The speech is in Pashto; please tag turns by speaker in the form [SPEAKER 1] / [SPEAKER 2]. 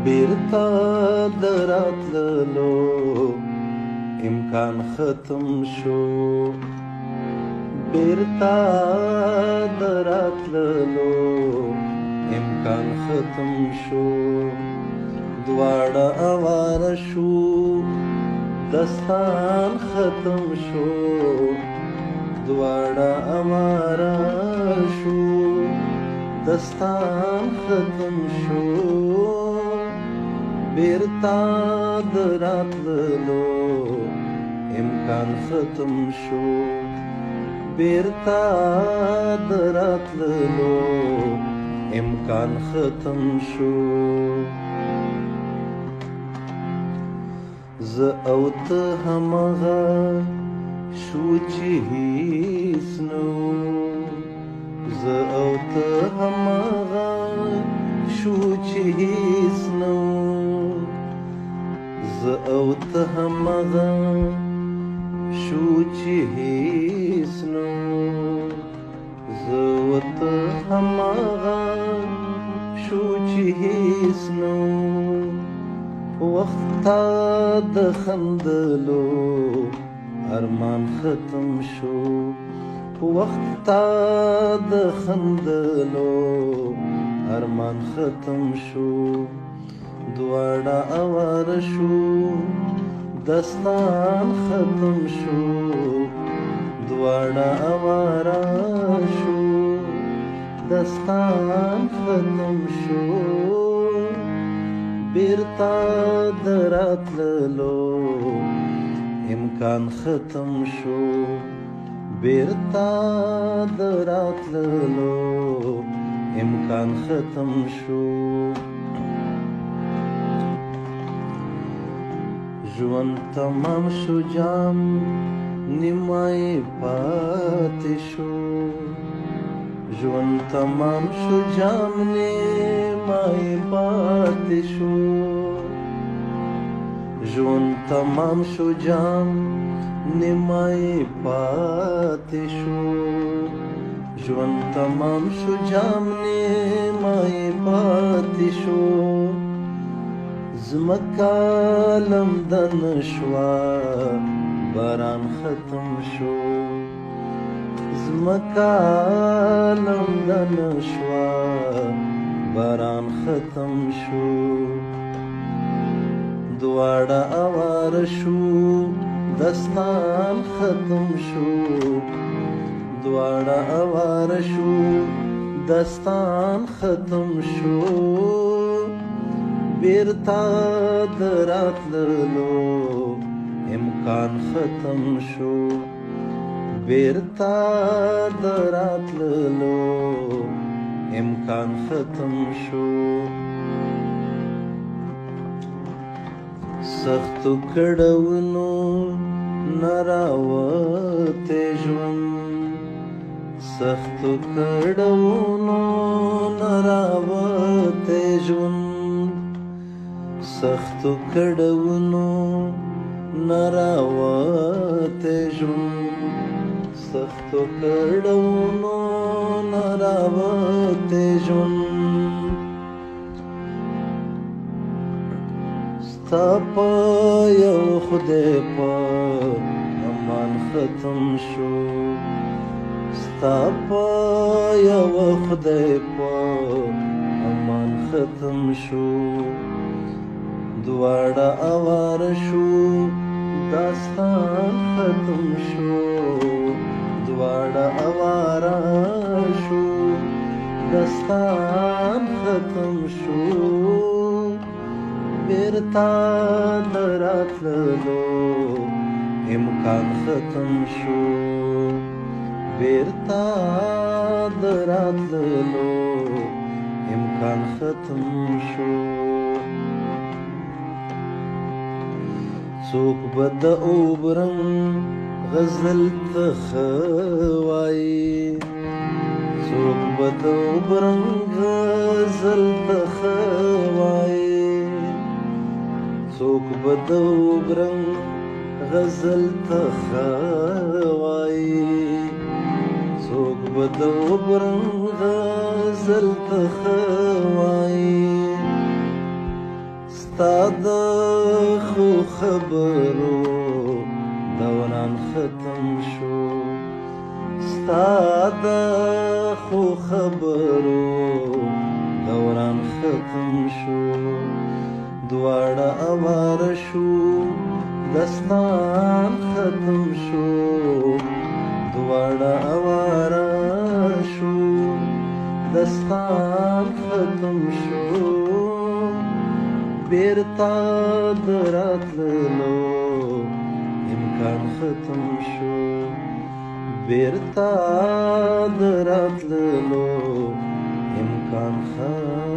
[SPEAKER 1] بیرته د راتللو امکان ختم شو بیرته د راتللو امکان ختم شو دواړه اواره شو دستان ختم شو دواړه اواره شو دستان ختم شو بیرته د راتللو امکان ختم شو بیرته د راتللو امکان ختم شو زه او ته همغه شو چې هیڅ نو زه او ته همغه شو چې هیڅ نو زه او ته همغه شو چې هیڅ نو زه او ته همغه شو چې هیڅ نو وخت تا د خندلو ارمان ختم شو وخت تا د خندلو ارمان ختم شو دواړه اواره شو دستان ختم شو دواړه اواره شو دستان ختم شو بیرته د راتللو امکان ختم شو بیرته د راتللو امکان ختم شو ژوند تمام شو جام نیمای پاتې شو ژوند تمام شو جام نیمای پاتې شو ژوند تمام شو جام نیمای پاتې شو ژوند تمام شو جام نیمای پاتې شو زمکه لمدن شوه باران ختم شو زمکه لمدن شوه باران ختم شو دواړه اواره شو دستان ختم شو دواړه اواره شو دستان ختم شو بیرته د راتللو امکان ختم شو بیرته د راتللو امکان ختم شو سختو کړهونو نه راوتی ژوند سختو کړهونو نه راوتی ژوند سختو کړهونو نه راوتی ژوند سختو کړهونو نه راوتی ژوند ستا په یو خدای په امان ختم شو ستا په یو خدای په امان ختم شو دواړه اواره شو داستان ختم شو دواړه اواره شو داستان ختم شو بیرته د راتللو امکان ختم شو بیرته د راتللو امکان ختم شو څوک به د اوبرنګ غزل ته ښه وایي څوک به د اوبرنګ غزل ته ښه وایي څوک به د اوبرنګ غزل ته ښه وایي څوک به د اوبرنګ غزل ته ښه وایي ستا د خو خبرو دوران ختم شو ستا د خو خبرو دوران ختم شو دواړه اواره شو دستان ختم شو دواړه اواره شو دستان ختم شو بیرته د راتللو امکان ختم شو بیرته د راتللو امکان ختم